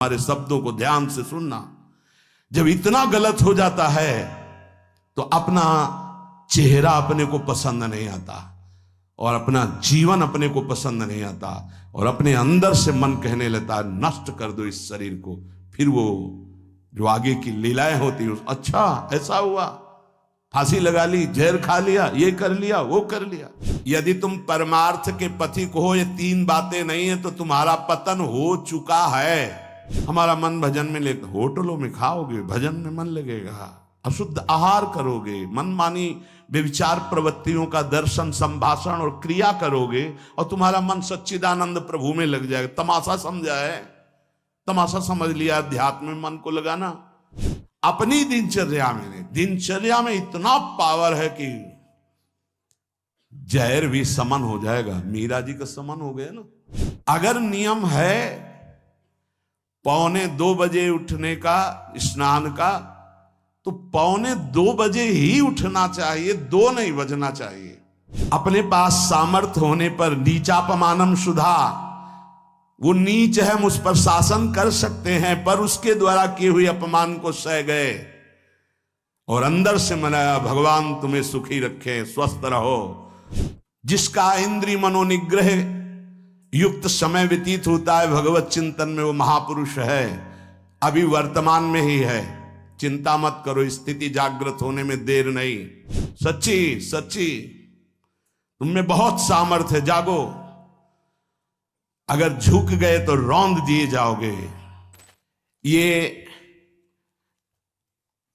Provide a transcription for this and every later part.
हमारे शब्दों को ध्यान से सुनना। जब इतना गलत हो जाता है तो अपना चेहरा अपने को पसंद नहीं आता और अपना जीवन अपने को पसंद नहीं आता और अपने अंदर से मन कहने लगता है नष्ट कर दो इस शरीर को। फिर वो जो आगे की लीलाएं होती हैं, अच्छा ऐसा हुआ, फांसी लगा ली, जहर खा लिया, ये कर लिया, वो कर लिया। यदि तुम परमार्थ के पथिक हो, ये तीन बातें नहीं है तो तुम्हारा पतन हो चुका है। हमारा मन भजन में ले, होटलों में खाओगे, भजन में मन लगेगा, अशुद्ध आहार करोगे, मनमानी व्यभिचार प्रवृत्तियों का दर्शन, संभाषण और क्रिया करोगे और तुम्हारा मन सच्चिदानंद प्रभु में लग जाएगा। तमाशा समझा है, तमाशा समझ लिया अध्यात्म में मन को लगाना। अपनी दिनचर्या में इतना पावर है कि जहर भी समन हो जाएगा। मीरा जी का समन हो गया ना। अगर नियम है 1:45 बजे उठने का, स्नान का, तो 1:45 बजे ही उठना चाहिए, 2 नहीं बजना चाहिए। अपने पास सामर्थ्य होने पर नीचापमानम सुधा, वो नीच है, हम उस पर शासन कर सकते हैं, पर उसके द्वारा किए हुए अपमान को सह गए और अंदर से मनाया भगवान तुम्हें सुखी रखे, स्वस्थ रहो। जिसका इंद्रिय मनोनिग्रह युक्त समय व्यतीत होता है भगवत चिंतन में, वो महापुरुष है। अभी वर्तमान में ही है, चिंता मत करो, स्थिति जागृत होने में देर नहीं। सच्ची सच्ची तुममें बहुत सामर्थ्य है, जागो। अगर झुक गए तो रौंद दिए जाओगे। ये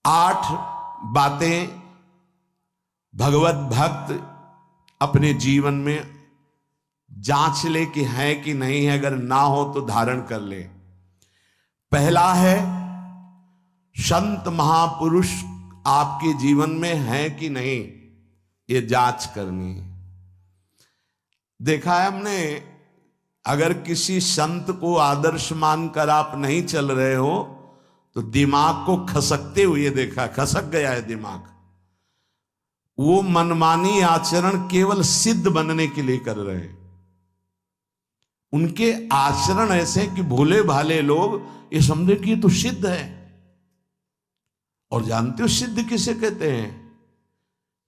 8 बातें भगवत भक्त अपने जीवन में जांच ले कि है कि नहीं है, अगर ना हो तो धारण कर ले। पहला है, संत महापुरुष आपके जीवन में है कि नहीं, ये जांच करनी है। देखा है हमने, अगर किसी संत को आदर्श मानकर आप नहीं चल रहे हो तो दिमाग को खसकते हुए देखा, खसक गया है दिमाग। वो मनमानी आचरण केवल सिद्ध बनने के लिए कर रहे हैं। उनके आचरण ऐसे कि भोले भाले लोग ये समझे कि ये तो सिद्ध है। और जानते हो सिद्ध किसे कहते हैं?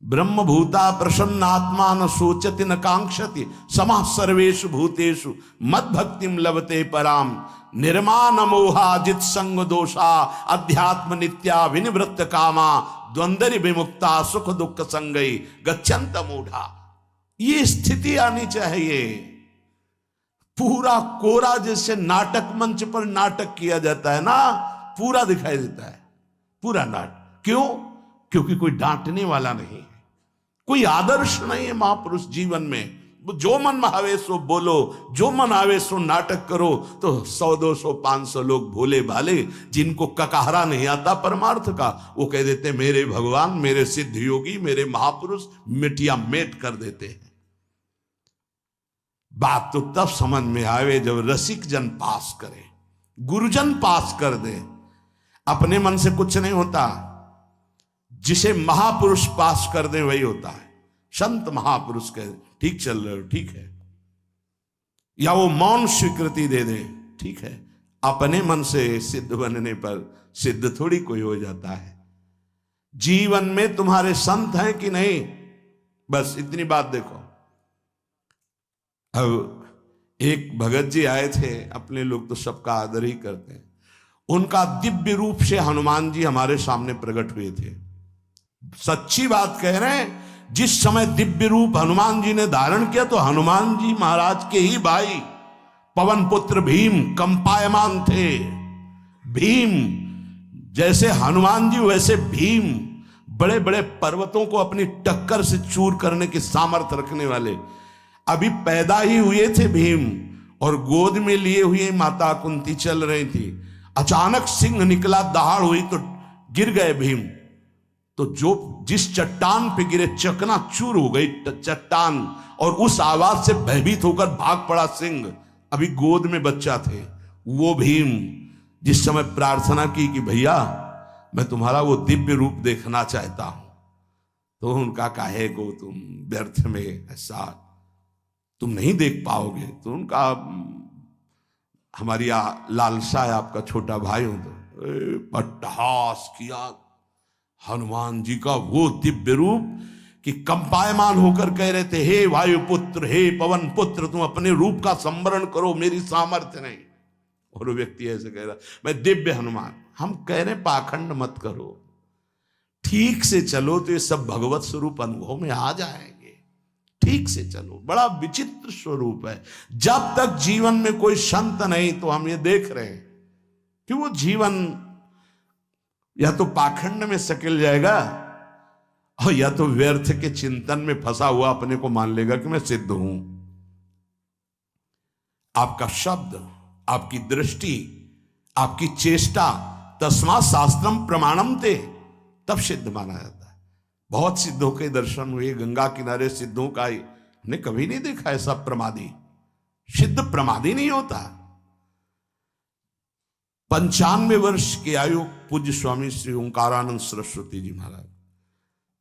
ब्रह्म भूता प्रसन्नात्मा न सोचति न कांक्षति समः सर्वेषु भूतेषु मद भक्तिम लभते पराम निर्माण मोहाजित संग दोषा अध्यात्म नित्या विनिवृत्त कामा द्वंद्व विमुक्ता सुख दुख संगई गच्छन्त मूढ़ा। ये स्थिति आनी चाहिए। पूरा कोरा, जैसे नाटक मंच पर नाटक किया जाता है ना, पूरा दिखाई देता है, पूरा नाटक। क्यों? क्योंकि कोई डांटने वाला नहीं है, कोई आदर्श नहीं है महापुरुष जीवन में। जो मन में आवे सो बोलो, जो मन आवे सो नाटक करो, तो 100 200 500 लोग भोले भाले जिनको ककाहरा नहीं आता परमार्थ का, वो कह देते मेरे भगवान, मेरे सिद्ध योगी, मेरे महापुरुष मिटिया मेट कर देते हैं। बात तो तब समझ में आवे जब रसिक जन पास करे, गुरुजन पास कर दे। अपने मन से कुछ नहीं होता, जिसे महापुरुष पास कर दे वही होता है। संत महापुरुष कहे ठीक चल रहे हो, ठीक है, या वो मौन स्वीकृति दे दे, ठीक है। अपने मन से सिद्ध बनने पर सिद्ध थोड़ी कोई हो जाता है। जीवन में तुम्हारे संत हैं कि नहीं, बस इतनी बात देखो। अब एक भगत जी आए थे, अपने लोग तो सबका आदर ही करते हैं। उनका दिव्य रूप से हनुमान जी हमारे सामने प्रकट हुए थे। सच्ची बात कह रहे हैं, जिस समय दिव्य रूप हनुमान जी ने धारण किया तो हनुमान जी महाराज के ही भाई पवन पुत्र भीम कंपायमान थे। भीम जैसे हनुमान जी वैसे भीम, बड़े बड़े पर्वतों को अपनी टक्कर से चूर करने की सामर्थ्य रखने वाले। अभी पैदा ही हुए थे भीम और गोद में लिए हुए माता कुंती चल रही थी। अचानक सिंह निकला, दहाड़ हुई तो गिर गए भीम। तो जो जिस चट्टान पे गिरे चकना चूर हो गई चट्टान, और उस आवाज से भयभीत होकर भाग पड़ा सिंह। अभी गोद में बच्चा थे। वो भीम जिस समय प्रार्थना की कि भैया मैं तुम्हारा वो दिव्य रूप देखना चाहता हूं, तो उनका काहे को तुम व्यर्थ में ऐसा तुम नहीं देख पाओगे। तो उनका हमारी लालसा है आपका छोटा भाई हूं तो अट्टहास किया हनुमान जी का वो दिव्य रूप कि कंपायमान होकर कह रहे थे, हे वायुपुत्र, हे पवन पुत्र, तुम अपने रूप का संवरण करो, मेरी सामर्थ्य नहीं। और वो व्यक्ति ऐसे कह रहा, मैं दिव्य हनुमान। हम कह रहे पाखंड मत करो, ठीक से चलो तो ये सब भगवत स्वरूप अनुभव में आ जाएंगे। ठीक से चलो, बड़ा विचित्र स्वरूप है। जब तक जीवन में कोई संत नहीं तो हम ये देख रहे हैं कि वो जीवन या तो पाखंड में सकिल जाएगा और या तो व्यर्थ के चिंतन में फंसा हुआ अपने को मान लेगा कि मैं सिद्ध हूं। आपका शब्द, आपकी दृष्टि, आपकी चेष्टा, तस्मात् शास्त्रम प्रमाणम ते, तब सिद्ध माना जाता है। बहुत सिद्धों के दर्शन हुए, गंगा किनारे सिद्धों का हमने कभी नहीं देखा ऐसा प्रमादी। सिद्ध प्रमादी नहीं होता। 95 वर्ष की आयु पूज्य स्वामी श्री ओंकारानंद सरस्वती जी महाराज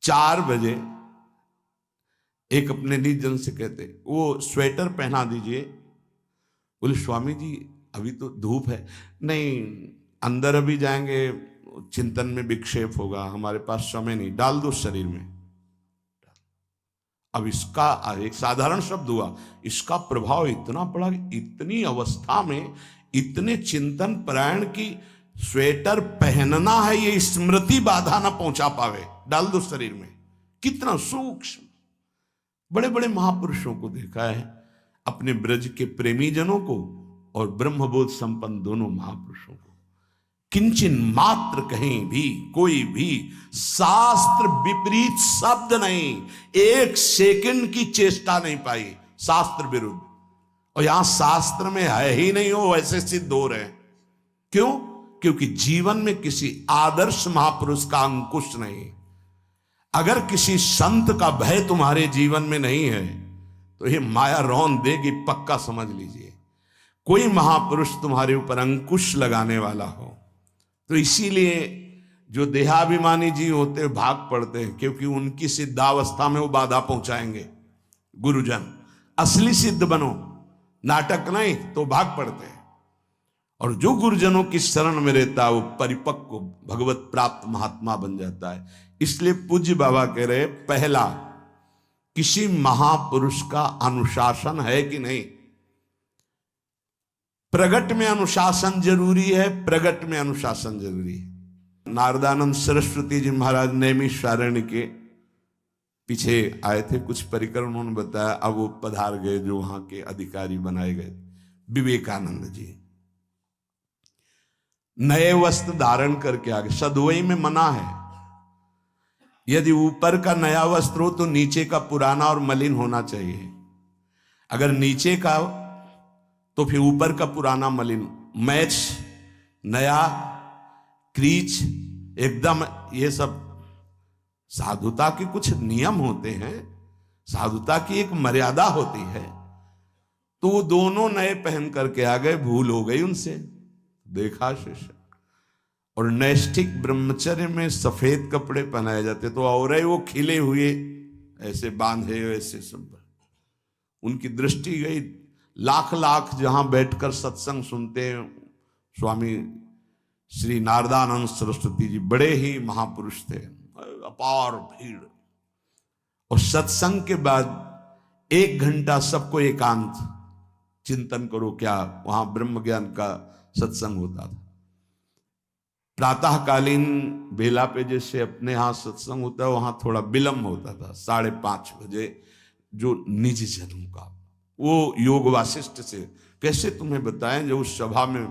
4 बजे एक अपने निज जन से कहते, वो स्वेटर पहना दीजिए। बोले स्वामी जी अभी तो धूप है। नहीं, अंदर अभी जाएंगे, चिंतन में विक्षेप होगा, हमारे पास समय नहीं, डाल दो शरीर में। अब इसका एक साधारण शब्द हुआ, इसका प्रभाव इतना पड़ा, इतनी अवस्था में इतने चिंतन परायण की स्वेटर पहनना है ये स्मृति बाधा ना पहुंचा पावे, डाल दो शरीर में। कितना सूक्ष्म। बड़े बड़े महापुरुषों को देखा है, अपने ब्रज के प्रेमी जनों को और ब्रह्मबोध संपन्न दोनों महापुरुषों को, किंचन मात्र कहीं भी कोई भी शास्त्र विपरीत शब्द नहीं, 1 सेकंड की चेष्टा नहीं पाई शास्त्र विरुद्ध। और यहां शास्त्र में है ही नहीं, हो वैसे सिद्ध हो रहे हैं। क्यों? क्योंकि जीवन में किसी आदर्श महापुरुष का अंकुश नहीं। अगर किसी संत का भय तुम्हारे जीवन में नहीं है तो ये माया रौन देगी, पक्का समझ लीजिए। कोई महापुरुष तुम्हारे ऊपर अंकुश लगाने वाला हो तो इसीलिए जो देहाभिमानी जी होते भाग पड़ते हैं, क्योंकि उनकी सिद्धावस्था में वो बाधा पहुंचाएंगे। गुरुजन असली सिद्ध बनो, नाटक नहीं, तो भाग पड़ते हैं। और जो गुरुजनों की शरण में रहता है वो परिपक्व भगवत प्राप्त महात्मा बन जाता है। इसलिए पूज्य बाबा कह रहे, पहला, किसी महापुरुष का अनुशासन है कि नहीं। प्रगट में अनुशासन जरूरी है, प्रगट में अनुशासन जरूरी है। नारदानंद सरस्वती जी महाराज नैमिषारण्य के पीछे आए थे, कुछ परिक्रम उन्होंने बताया। अब वो पधार गए जो वहां के अधिकारी बनाए गए, विवेकानंद जी। नए वस्त्र धारण करके आगे, सदवई में मना है। यदि ऊपर का नया वस्त्र हो तो नीचे का पुराना और मलिन होना चाहिए। अगर नीचे का तो फिर ऊपर का पुराना मलिन, मैच नया, क्रीच एकदम, ये सब साधुता के कुछ नियम होते हैं, साधुता की एक मर्यादा होती है। तो वो दोनों नए पहन करके आ गए, भूल हो गई उनसे, देखा शिष्य। और नैष्ठिक ब्रह्मचर्य में सफेद कपड़े पहनाए जाते, तो और वो खिले हुए ऐसे बांधे, ऐसे सब। उनकी दृष्टि गई, लाख लाख जहां बैठकर सत्संग सुनते हैं स्वामी श्री नारदानंद सरस्वती जी, बड़े ही महापुरुष थे, अपार भीड़। और सत्संग के बाद 1 घंटा सबको एकांत चिंतन करो। क्या वहां ब्रह्म ज्ञान का सत्संग होता था। प्रातःकालीन बेला पे जैसे अपने यहां सत्संग होता है, वहां थोड़ा विलंब होता था, 5:30 बजे। जो निज जनों का वो योग वासिष्ठ से कैसे तुम्हें बताएं, जो उस सभा में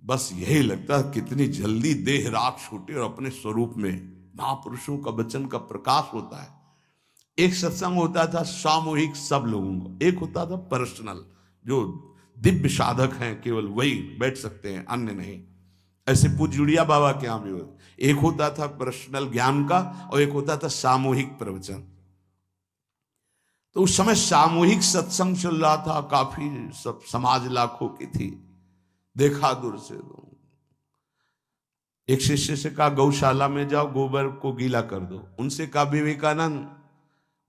बस यही लगता है कितनी जल्दी देह राख छूटे और अपने स्वरूप में महापुरुषों का वचन का प्रकाश होता है। एक सत्संग होता था सामूहिक सब लोगों को, एक होता था पर्सनल, जो दिव्य साधक हैं केवल वही बैठ सकते हैं, अन्य नहीं। ऐसे पूज्य बाबा के यहाँ भी एक होता था पर्सनल ज्ञान का और एक होता था सामूहिक प्रवचन। तो उस समय सामूहिक सत्संग चल रहा था, काफी सब समाज लाखों की थी। देखा दूर से, एक शिष्य से कहा गौशाला में जाओ, गोबर को गीला कर दो। उनसे कहा विवेकानंद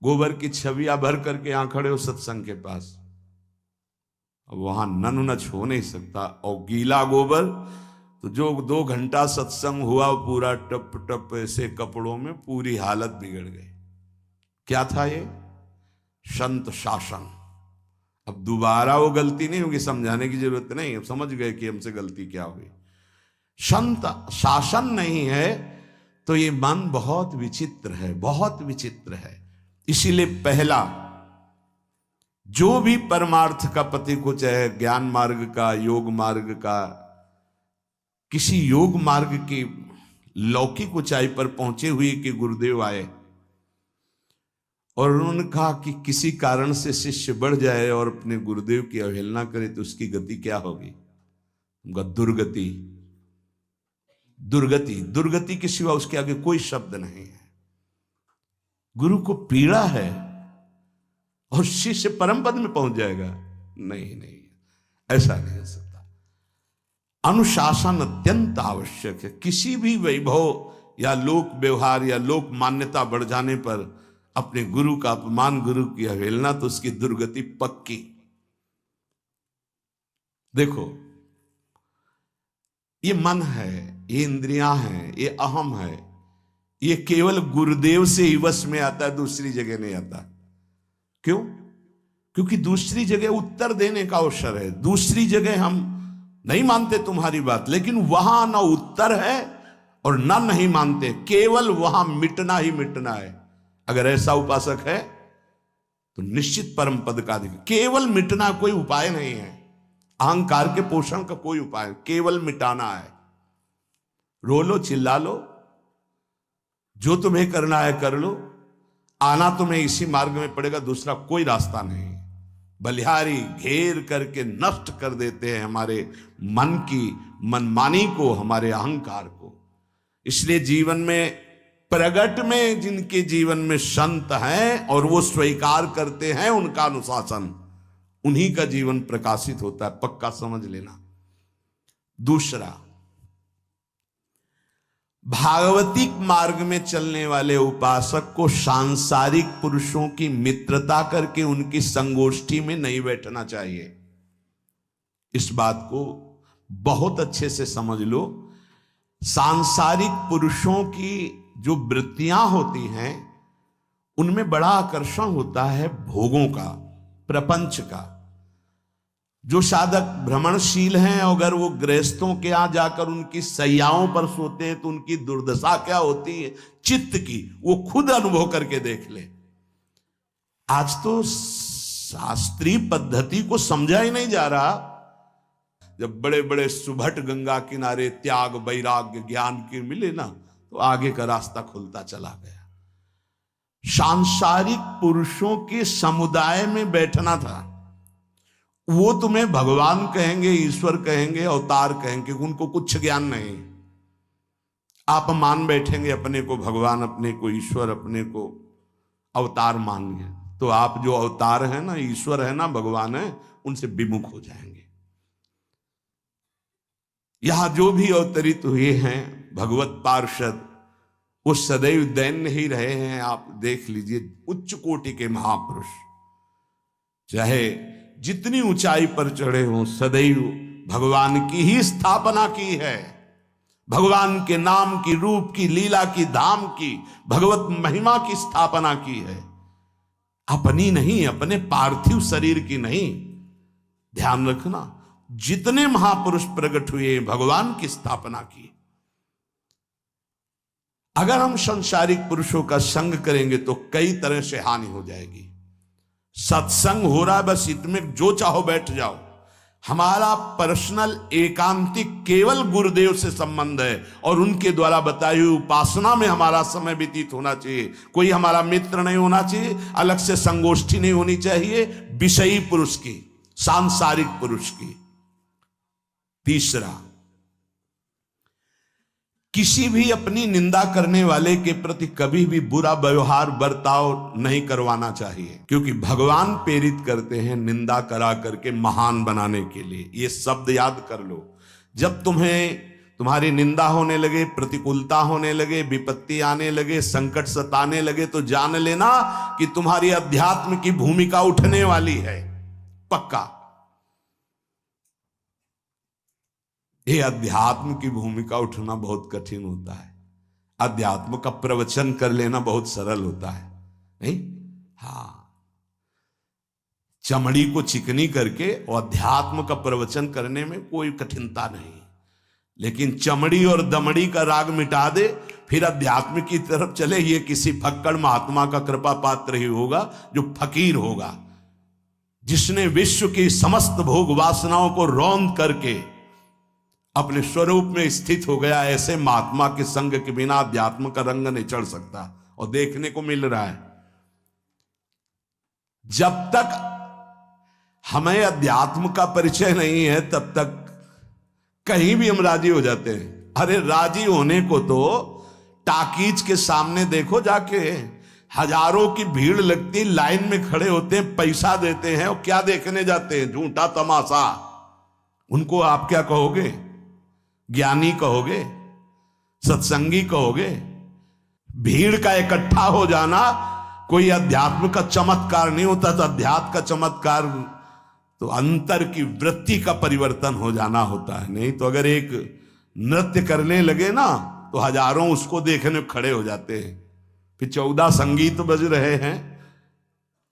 गोबर की छवियां भर करके यहां खड़े हो सत्संग के पास। अब वहां नच हो नहीं सकता, और गीला गोबर तो जो 2 घंटा सत्संग हुआ पूरा टप टप ऐसे कपड़ों में, पूरी हालत बिगड़ गई। क्या था ये? संत शासन। अब दोबारा वो गलती नहीं होगी, समझाने की जरूरत नहीं, अब समझ गए कि हमसे गलती क्या हुई। संत शासन नहीं है तो ये मन बहुत विचित्र है, बहुत विचित्र है। इसीलिए पहला, जो भी परमार्थ का पति को, चाहे ज्ञान मार्ग का, योग मार्ग का, किसी योग मार्ग की लौकिक ऊंचाई पर पहुंचे हुए कि गुरुदेव आए और उन्होंने कहा कि किसी कारण से शिष्य बढ़ जाए और अपने गुरुदेव की अवहेलना करे तो उसकी गति क्या होगी? उनका दुर्गति। दुर्गति, दुर्गति के सिवा उसके आगे कोई शब्द नहीं है। गुरु को पीड़ा है और शिष्य परम पद में पहुंच जाएगा? नहीं नहीं, ऐसा नहीं हो सकता। अनुशासन अत्यंत आवश्यक है। किसी भी वैभव या लोक व्यवहार या लोक मान्यता बढ़ जाने पर अपने गुरु का अपमान, गुरु की अवहेलना, तो उसकी दुर्गति पक्की। देखो, ये मन है, ये इंद्रियां हैं, ये अहम है, ये केवल गुरुदेव से ही वश में आता है, दूसरी जगह नहीं आता। क्यों? क्योंकि दूसरी जगह उत्तर देने का अवसर है। दूसरी जगह हम नहीं मानते तुम्हारी बात, लेकिन वहां ना उत्तर है और ना नहीं मानते, केवल वहां मिटना ही मिटना है। अगर ऐसा उपासक है तो निश्चित परम पद का अधिकार। केवल मिटना कोई उपाय नहीं है, अहंकार के पोषण का कोई उपाय, केवल मिटाना है। रो लो, चिल्ला लो, जो तुम्हें करना है कर लो, आना तुम्हें इसी मार्ग में पड़ेगा, दूसरा कोई रास्ता नहीं। बलिहारी घेर करके नष्ट कर देते हैं हमारे मन की मनमानी को, हमारे अहंकार को। इसलिए जीवन में प्रगट में जिनके जीवन में संत हैं और वो स्वीकार करते हैं उनका अनुशासन, उन्हीं का जीवन प्रकाशित होता है, पक्का समझ लेना। दूसरा, भागवतिक मार्ग में चलने वाले उपासक को सांसारिक पुरुषों की मित्रता करके उनकी संगोष्ठी में नहीं बैठना चाहिए। इस बात को बहुत अच्छे से समझ लो। सांसारिक पुरुषों की जो वृत्तियां होती हैं उनमें बड़ा आकर्षण होता है भोगों का, प्रपंच का। जो साधक भ्रमणशील हैं, अगर वो गृहस्थों के यहां जाकर उनकी सैयाओं पर सोते हैं तो उनकी दुर्दशा क्या होती है चित्त की, वो खुद अनुभव करके देख ले। आज तो शास्त्रीय पद्धति को समझा ही नहीं जा रहा। जब बड़े बड़े सुभट गंगा किनारे त्याग, वैराग्य, ज्ञान के मिले ना, तो आगे का रास्ता खुलता चला गया। सांसारिक पुरुषों के समुदाय में बैठना था। वो तुम्हें भगवान कहेंगे, ईश्वर कहेंगे, अवतार कहेंगे, उनको कुछ ज्ञान नहीं। आप मान बैठेंगे अपने को भगवान, अपने को ईश्वर, अपने को अवतार मानिए, तो आप जो अवतार है ना, ईश्वर है ना, भगवान है, उनसे विमुख हो जाएंगे। यहां जो भी अवतरित हुए हैं भगवत पार्षद, वो सदैव दैन्य ही रहे हैं। आप देख लीजिए, उच्च कोटि के महापुरुष चाहे जितनी ऊंचाई पर चढ़े हों, सदैव भगवान की ही स्थापना की है। भगवान के नाम की, रूप की, लीला की, धाम की, भगवत महिमा की स्थापना की है, अपनी नहीं, अपने पार्थिव शरीर की नहीं। ध्यान रखना, जितने महापुरुष प्रकट हुए भगवान की स्थापना की। अगर हम संसारिक पुरुषों का संग करेंगे तो कई तरह से हानि हो जाएगी। सत्संग हो रहा है, बस इतने जो चाहो बैठ जाओ। हमारा पर्सनल एकांतिक केवल गुरुदेव से संबंध है और उनके द्वारा बताई हुई उपासना में हमारा समय व्यतीत होना चाहिए। कोई हमारा मित्र नहीं होना चाहिए, अलग से संगोष्ठी नहीं होनी चाहिए विषयी पुरुष की, सांसारिक पुरुष की। तीसरा, किसी भी अपनी निंदा करने वाले के प्रति कभी भी बुरा व्यवहार बर्ताव नहीं करवाना चाहिए, क्योंकि भगवान प्रेरित करते हैं निंदा करा करके महान बनाने के लिए। ये शब्द याद कर लो। जब तुम्हारी निंदा होने लगे, प्रतिकूलता होने लगे, विपत्ति आने लगे, संकट सताने लगे, तो जान लेना कि तुम्हारी अध्यात्म की भूमिका उठने वाली है, पक्का। ये अध्यात्म की भूमिका उठना बहुत कठिन होता है। अध्यात्म का प्रवचन कर लेना बहुत सरल होता है, नहीं? हाँ, चमड़ी को चिकनी करके और अध्यात्म का प्रवचन करने में कोई कठिनता नहीं, लेकिन चमड़ी और दमड़ी का राग मिटा दे फिर अध्यात्म की तरफ चले, ये किसी फक्कड़ महात्मा का कृपा पात्र ही होगा जो फकीर होगा, जिसने विश्व की समस्त भोग वासनाओं को रौंद करके अपने स्वरूप में स्थित हो गया। ऐसे महात्मा के संग के बिना अध्यात्म का रंग नहीं चढ़ सकता, और देखने को मिल रहा है। जब तक हमें अध्यात्म का परिचय नहीं है तब तक कहीं भी हम राजी हो जाते हैं। अरे राजी होने को तो टाकीज के सामने देखो जाके, हजारों की भीड़ लगती, लाइन में खड़े होते हैं, पैसा देते हैं, और क्या देखने जाते हैं? झूठा तमाशा। उनको आप क्या कहोगे? ज्ञानी कहोगे? सत्संगी कहोगे? भीड़ का इकट्ठा हो जाना कोई अध्यात्म का चमत्कार नहीं होता। तो अध्यात्म का चमत्कार तो अंतर की वृत्ति का परिवर्तन हो जाना होता है। नहीं तो अगर एक नृत्य करने लगे ना तो हजारों उसको देखने खड़े हो जाते हैं, फिर 14 संगीत बज रहे हैं,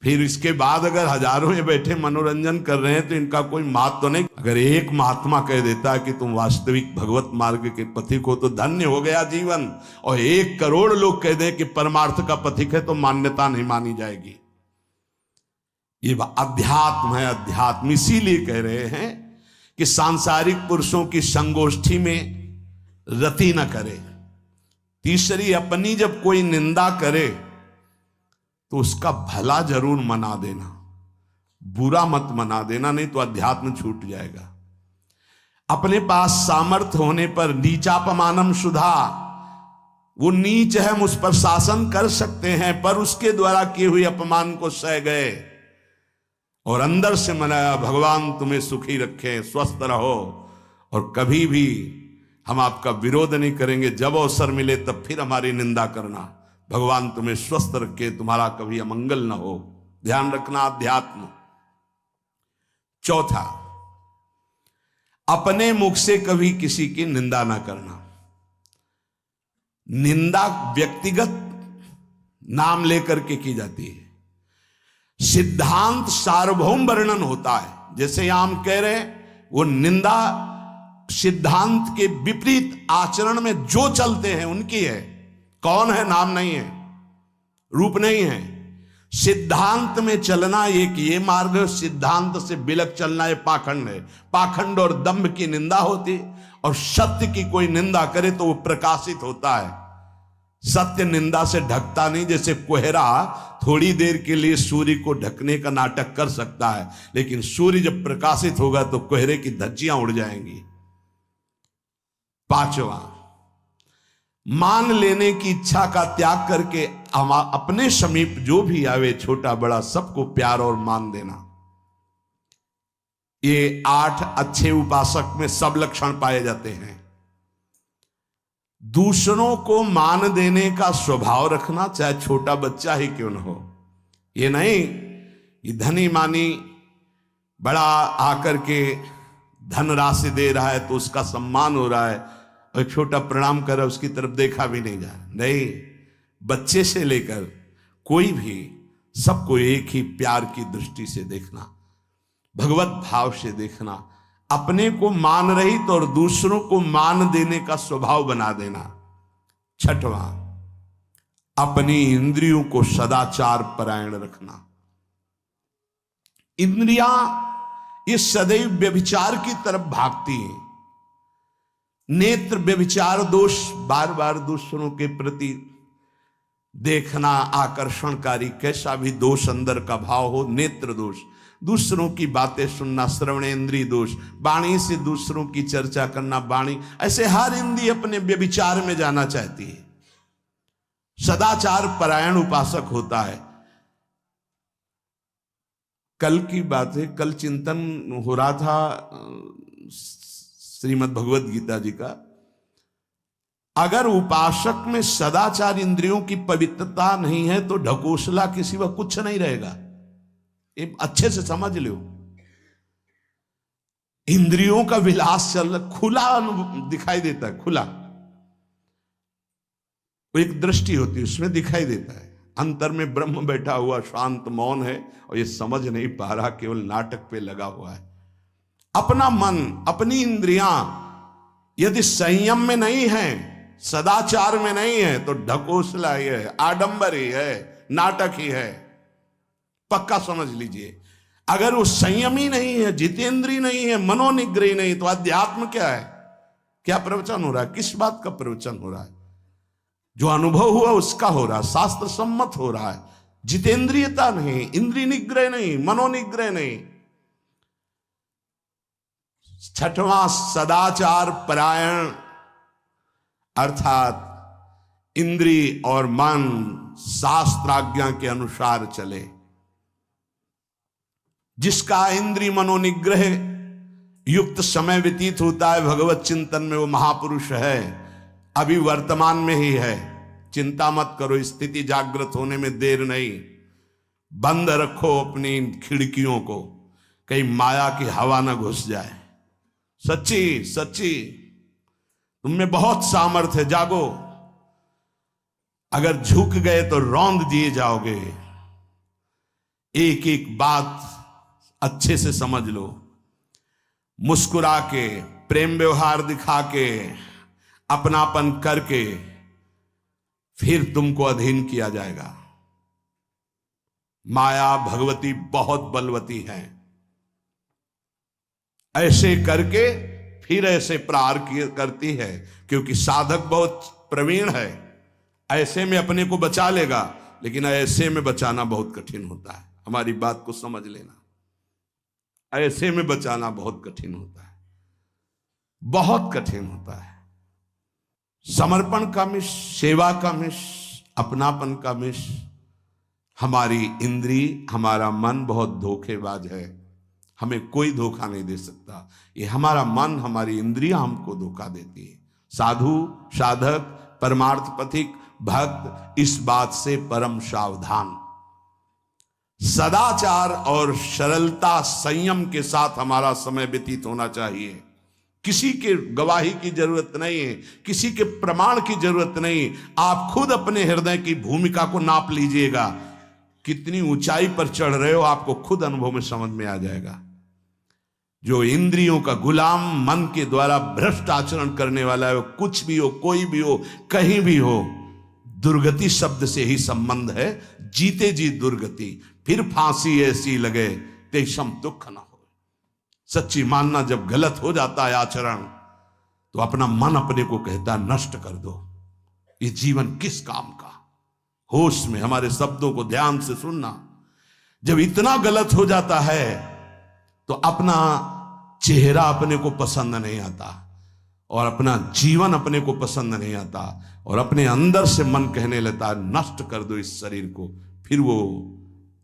फिर इसके बाद अगर हजारों ये बैठे मनोरंजन कर रहे हैं तो इनका कोई मात तो नहीं। अगर एक महात्मा कह देता है कि तुम वास्तविक भगवत मार्ग के पथिक हो तो धन्य हो गया जीवन, और 1 करोड़ लोग कह दें कि परमार्थ का पथिक है तो मान्यता नहीं मानी जाएगी। ये अध्यात्म है। अध्यात्म इसीलिए कह रहे हैं कि सांसारिक पुरुषों की संगोष्ठी में रति न करे। तीसरी, अपनी जब कोई निंदा करे तो उसका भला जरूर मना देना, बुरा मत मना देना, नहीं तो अध्यात्म छूट जाएगा। अपने पास सामर्थ्य होने पर नीचापमानम सुधा, वो नीच है, हम उस पर शासन कर सकते हैं, पर उसके द्वारा किए हुए अपमान को सह गए और अंदर से मनाया, भगवान तुम्हें सुखी रखे, स्वस्थ रहो, और कभी भी हम आपका विरोध नहीं करेंगे। जब अवसर मिले तब फिर हमारी निंदा करना। भगवान तुम्हें स्वस्थ रखे, तुम्हारा कभी अमंगल न हो। ध्यान रखना अध्यात्म। चौथा, अपने मुख से कभी किसी की निंदा ना करना। निंदा व्यक्तिगत नाम लेकर के की जाती है, सिद्धांत सार्वभौम वर्णन होता है। जैसे यहां हम कह रहे हैं, वो निंदा सिद्धांत के विपरीत आचरण में जो चलते हैं उनकी है। कौन है? नाम नहीं है, रूप नहीं है। सिद्धांत में चलना एक ये मार्ग, सिद्धांत से बिलक चलना ये पाखंड है। पाखंड और दंभ की निंदा होती, और सत्य की कोई निंदा करे तो वो प्रकाशित होता है। सत्य निंदा से ढकता नहीं। जैसे कोहरा थोड़ी देर के लिए सूर्य को ढकने का नाटक कर सकता है, लेकिन सूर्य जब प्रकाशित होगा तो कोहरे की धज्जियां उड़ जाएंगी। 5वां, मान लेने की इच्छा का त्याग करके अपने समीप जो भी आवे, छोटा बड़ा सबको प्यार और मान देना। ये 8 अच्छे उपासक में सब लक्षण पाए जाते हैं। दूसरों को मान देने का स्वभाव रखना, चाहे छोटा बच्चा ही क्यों न हो। ये नहीं कि धनी मानी बड़ा आकर के धन राशि दे रहा है तो उसका सम्मान हो रहा है, और एक छोटा प्रणाम कर रहा है उसकी तरफ देखा भी नहीं जा रहा। नहीं, बच्चे से लेकर कोई भी सबको एक ही प्यार की दृष्टि से देखना, भगवत भाव से देखना, अपने को मान रहित और दूसरों को मान देने का स्वभाव बना देना। 6वां, अपनी इंद्रियों को सदाचार परायण रखना। इंद्रियां ये सदैव व्यभिचार की तरफ भागती हैं। नेत्र व्यभिचार दोष, बार बार दूसरों के प्रति देखना आकर्षणकारी, कैसा भी दोष अंदर का भाव हो, नेत्र दोष। दूसरों की बातें सुनना, श्रवणेंद्रिय दोष। वाणी से दूसरों की चर्चा करना, वाणी, ऐसे हर इंद्रिय अपने व्यभिचार में जाना चाहती है। सदाचार परायण उपासक होता है। कल की बात है, कल चिंतन हो रहा था श्रीमद् भगवत गीता जी का। अगर उपासक में सदाचार इंद्रियों की पवित्रता नहीं है तो ढकोसला के सिवा कुछ नहीं रहेगा। अच्छे से समझ लो, इंद्रियों का विलास चल रहा, खुला दिखाई देता है, खुला। एक दृष्टि होती है, उसमें दिखाई देता है अंतर में ब्रह्म बैठा हुआ शांत मौन है, और ये समझ नहीं पा रहा, केवल नाटक पे लगा हुआ है। अपना मन, अपनी इंद्रियां यदि संयम में नहीं है, सदाचार में नहीं है, तो ढकोसला ही है, आडंबर ही है, नाटक ही है, पक्का समझ लीजिए। अगर वो संयमी नहीं है, जितेंद्रीय नहीं है, मनोनिग्रही नहीं, तो अध्यात्म क्या है? क्या प्रवचन हो रहा है? किस बात का प्रवचन हो रहा है? जो अनुभव हुआ उसका हो रहा है, शास्त्र सम्मत हो रहा है। जितेंद्रियता नहीं, इंद्रिय निग्रह नहीं, मनोनिग्रह नहीं। छठवां सदाचार परायण, अर्थात इंद्रिय और मन शास्त्राज्ञा के अनुसार चले। जिसका इंद्रिय मनोनिग्रह युक्त समय व्यतीत होता है भगवत चिंतन में, वो महापुरुष है। अभी वर्तमान में ही है, चिंता मत करो, स्थिति जागृत होने में देर नहीं। बंद रखो अपनी खिड़कियों को, कहीं माया की हवा ना घुस जाए। सच्ची सच्ची तुम में बहुत सामर्थ्य है, जागो। अगर झुक गए तो रौंद दिए जाओगे। एक एक बात अच्छे से समझ लो, मुस्कुरा के, प्रेम व्यवहार दिखा के, अपनापन करके फिर तुमको अधीन किया जाएगा। माया भगवती बहुत बलवती है, ऐसे करके फिर ऐसे प्रहार करती है, क्योंकि साधक बहुत प्रवीण है। ऐसे में अपने को बचा लेगा, लेकिन ऐसे में बचाना बहुत कठिन होता है। हमारी बात को समझ लेना, ऐसे में बचाना बहुत कठिन होता है, बहुत कठिन होता है। समर्पण का मिश, सेवा का मिश, अपनापन का मिश। हमारी इंद्री, हमारा मन बहुत धोखेबाज है, हमें कोई धोखा नहीं दे सकता। ये हमारा मन, हमारी इंद्रियां हमको धोखा देती है। साधु, साधक, परमार्थ पथिक, भक्त इस बात से परम सावधान। सदाचार और सरलता, संयम के साथ हमारा समय व्यतीत होना चाहिए। किसी के गवाही की जरूरत नहीं है, किसी के प्रमाण की जरूरत नहीं। आप खुद अपने हृदय की भूमिका को नाप लीजिएगा, कितनी ऊंचाई पर चढ़ रहे हो, आपको खुद अनुभव में समझ में आ जाएगा। जो इंद्रियों का गुलाम, मन के द्वारा भ्रष्ट आचरण करने वाला है, वो कुछ भी हो, कोई भी हो, कहीं भी हो, दुर्गति शब्द से ही संबंध है। जीते जी दुर्गति, फिर फांसी ऐसी लगे तेषम दुख न हो। सच्ची मानना, जब गलत हो जाता है आचरण, तो अपना मन अपने को कहता है नष्ट कर दो, ये जीवन किस काम का। होश में हमारे शब्दों को ध्यान से सुनना। जब इतना गलत हो जाता है तो अपना चेहरा अपने को पसंद नहीं आता, और अपना जीवन अपने को पसंद नहीं आता, और अपने अंदर से मन कहने लगता है नष्ट कर दो इस शरीर को। फिर वो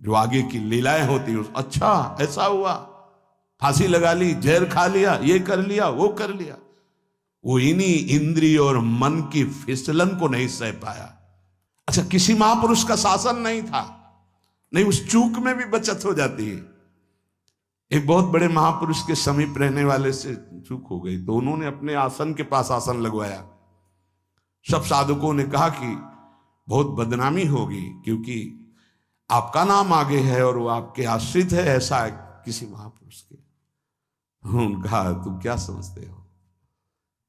जो आगे की लीलाएं होती है, अच्छा ऐसा हुआ, फांसी लगा ली, जहर खा लिया, ये कर लिया, वो कर लिया। वो इन्हीं इंद्रिय और मन की फिसलन को नहीं सह पाया। अच्छा, किसी महापुरुष का शासन नहीं था, नहीं, उस चूक में भी बचत हो जाती है। एक बहुत बड़े महापुरुष के समीप रहने वाले से चूक हो गई, तो उन्होंने अपने आसन के पास आसन लगवाया। सब साधुकों ने कहा कि बहुत बदनामी होगी, क्योंकि आपका नाम आगे है और वो आपके आश्रित है, ऐसा है किसी महापुरुष के। उन्होंने कहा तुम क्या समझते हो,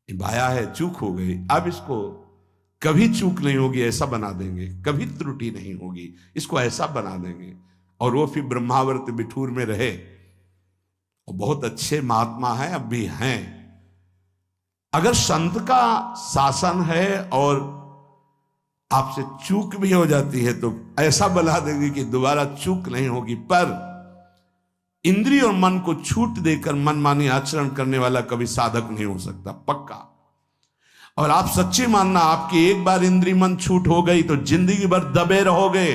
ये बाया है, चूक हो गई, अब इसको कभी चूक नहीं होगी ऐसा बना देंगे, कभी त्रुटि नहीं होगी, इसको ऐसा बना देंगे। और वो फिर ब्रह्मावर्त बिठूर में रहे, और बहुत अच्छे महात्मा हैं, अब भी हैं। अगर संत का शासन है और आपसे चूक भी हो जाती है, तो ऐसा बना देंगे कि दोबारा चूक नहीं होगी। पर इंद्रिय और मन को छूट देकर मनमानी आचरण करने वाला कभी साधक नहीं हो सकता, पक्का। और आप सच्ची मानना, आपकी एक बार इंद्रिय मन छूट हो गई तो जिंदगी भर दबे रहोगे,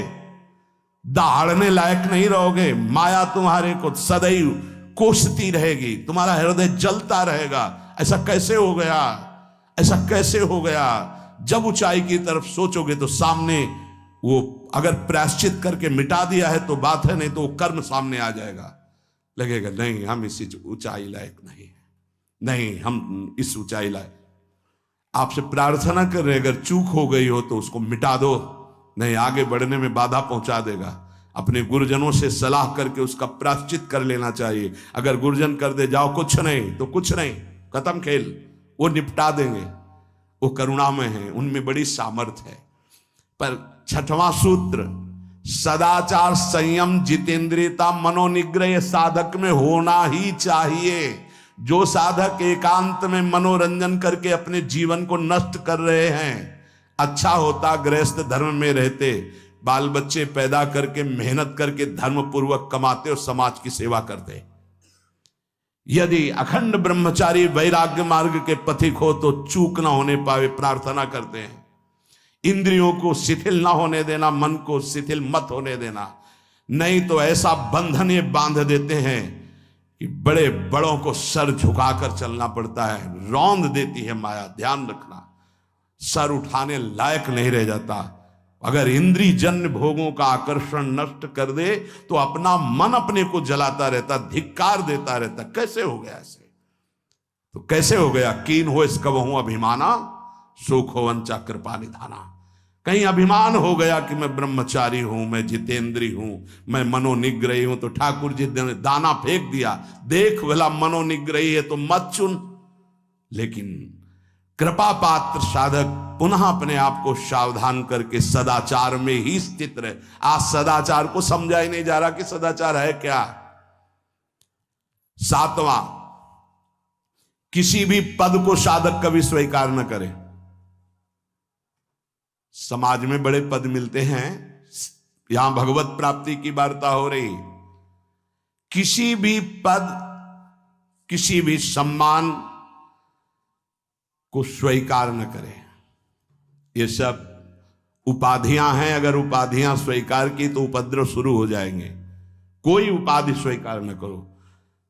दहाड़ने लायक नहीं रहोगे। माया तुम्हारे को सदैव कोसती रहेगी, तुम्हारा हृदय जलता रहेगा। ऐसा कैसे हो गया, ऐसा कैसे हो गया। जब ऊंचाई की तरफ सोचोगे तो सामने वो, अगर प्रायश्चित करके मिटा दिया है तो बात है, नहीं तो वो कर्म सामने आ जाएगा। लगेगा नहीं हम इस ऊंचाई लायक नहीं है, नहीं हम इस ऊंचाई लायक। आपसे प्रार्थना कर रहे, अगर चूक हो गई हो तो उसको मिटा दो, नहीं आगे बढ़ने में बाधा पहुंचा देगा। अपने गुरुजनों से सलाह करके उसका प्रायश्चित कर लेना चाहिए। अगर गुरुजन कर दे जाओ कुछ नहीं तो कुछ नहीं, खत्म खेल, वो निपटा देंगे, वो करुणामय है, उनमें बड़ी सामर्थ्य है। पर छठवां सूत्र, सदाचार, संयम, जितेंद्रियता, मनोनिग्रह साधक में होना ही चाहिए। जो साधक एकांत में मनोरंजन करके अपने जीवन को नष्ट कर रहे हैं, अच्छा होता गृहस्थ धर्म में रहते, बाल बच्चे पैदा करके मेहनत करके धर्म पूर्वक कमाते और समाज की सेवा करते। यदि अखंड ब्रह्मचारी वैराग्य मार्ग के पथिक हो तो चूक ना होने पावे प्रार्थना करते हैं। इंद्रियों को शिथिल ना होने देना, मन को शिथिल मत होने देना, नहीं तो ऐसा बंधन ये बांध देते हैं कि बड़े बड़ों को सर झुकाकर चलना पड़ता है, रौंद देती है माया। ध्यान रखना, सर उठाने लायक नहीं रह जाता। अगर इंद्रिय जन्य भोगों का आकर्षण नष्ट कर दे तो अपना मन अपने को जलाता रहता, धिक्कार देता रहता। कैसे हो गया ऐसे? तो कैसे हो गया? कीन हो इस कबहू अभिमाना, सुख हो वंचा कृपा निधाना। कहीं अभिमान हो गया कि मैं ब्रह्मचारी हूं, मैं जितेंद्री हूं, मैं मनोनिग्रही हूं, तो ठाकुर जी ने दाना फेंक दिया, देख भला मनोनिग्रही है तो मत चुन। लेकिन कृपा पात्र साधक पुनः अपने आप को सावधान करके सदाचार में ही स्थित रहे। आज सदाचार को समझा ही नहीं जा रहा कि सदाचार है क्या। सातवां, किसी भी पद को साधक कभी स्वीकार न करे। समाज में बड़े पद मिलते हैं, यहां भगवत प्राप्ति की वार्ता हो रही। किसी भी पद, किसी भी सम्मान को स्वीकार न करें। ये सब उपाधियां हैं, अगर उपाधियां स्वीकार की तो उपद्रव शुरू हो जाएंगे। कोई उपाधि स्वीकार न करो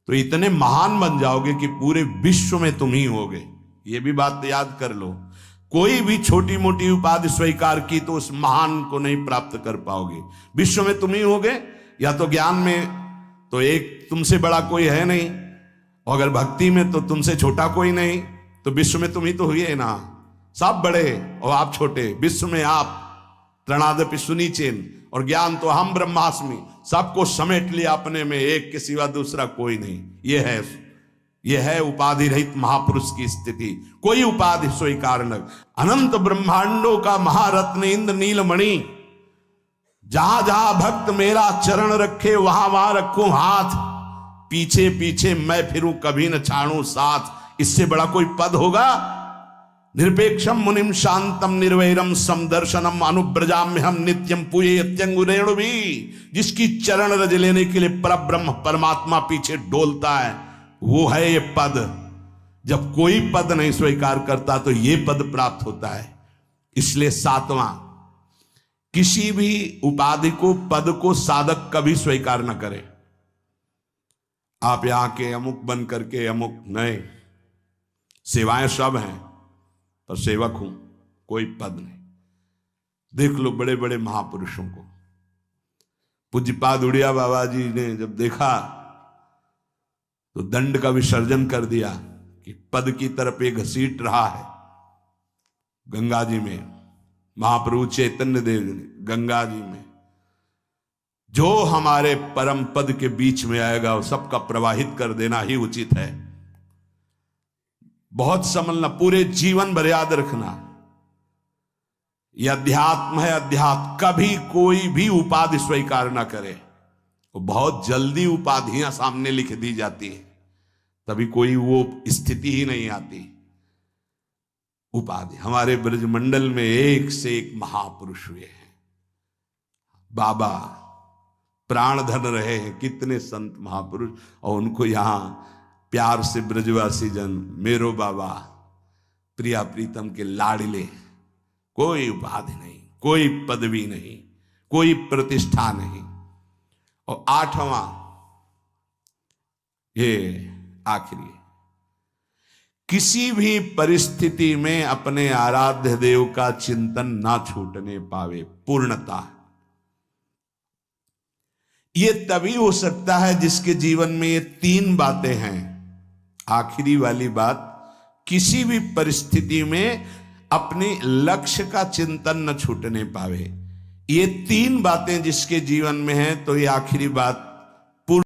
तो इतने महान बन जाओगे कि पूरे विश्व में तुम ही होगे। ये भी बात याद कर लो, कोई भी छोटी मोटी उपाधि स्वीकार की तो उस महान को नहीं प्राप्त कर पाओगे। विश्व में तुम ही होगे, या तो ज्ञान में तो एक तुमसे बड़ा कोई है नहीं, और अगर भक्ति में तो तुमसे छोटा कोई नहीं, तो विश्व में तुम ही तो हुए ना। सब बड़े और आप छोटे, विश्व में आप त्रणादपि सुनीचेन, और ज्ञान तो हम ब्रह्मास्मि, सबको समेट लिया अपने में, एक के सिवा दूसरा कोई नहीं। ये है उपाधि रहित महापुरुष की स्थिति। कोई उपाधि स्वीकार न। अनंत ब्रह्मांडों का महारत्न इंद्र नीलमणि, जहां जहां भक्त मेरा चरण रखे वहां वहां रखूं हाथ, पीछे पीछे मैं फिरूं कभी न छाड़ूं साथ। इससे बड़ा कोई पद होगा? निरपेक्षम मुनिम शांतम निर्वैरम समदर्शनम अनुब्रजाम्य हम नित्यम पूयत्यंगुरेणु भी। जिसकी चरण रज लेने के लिए परब्रह्म परमात्मा पीछे डोलता है, वो है ये पद। जब कोई पद नहीं स्वीकार करता तो ये पद प्राप्त होता है। इसलिए सातवां, किसी भी उपाधि को, पद को साधक कभी स्वीकार न करे। आप यहां के अमुक बन करके अमुक नहीं, सेवाएं सब हैं पर सेवक हूं, कोई पद नहीं। देख लो बड़े बड़े महापुरुषों को। पूज्यपाद उड़िया बाबा जी ने जब देखा तो दंड का विसर्जन कर दिया कि पद की तरफ एक घसीट रहा है। गंगा जी में महाप्रभु चैतन्य देव ने गंगा जी में जो हमारे परम पद के बीच में आएगा वो सबका प्रवाहित कर देना ही उचित है। बहुत समझना, पूरे जीवन भर याद रखना, यह अध्यात्म है। अध्यात्म कभी कोई भी उपाधि स्वीकार ना करे। तो बहुत जल्दी उपाधियां सामने लिख दी जाती है, तभी कोई वो स्थिति ही नहीं आती। उपाधि, हमारे ब्रजमंडल में एक से एक महापुरुष हुए हैं। बाबा प्राण धन रहे हैं, कितने संत महापुरुष, और उनको यहां प्यार से ब्रजवासी जन मेरो बाबा, प्रिया प्रीतम के लाडले। कोई उपाधि नहीं, कोई पदवी नहीं, कोई प्रतिष्ठा नहीं। और आठवां, ये आखिरी, किसी भी परिस्थिति में अपने आराध्य देव का चिंतन ना छूटने पावे। पूर्णता, ये तभी हो सकता है जिसके जीवन में ये तीन बातें हैं। आखिरी वाली बात, किसी भी परिस्थिति में अपने लक्ष्य का चिंतन न छूटने पावे। ये तीन बातें जिसके जीवन में है तो ये आखिरी बात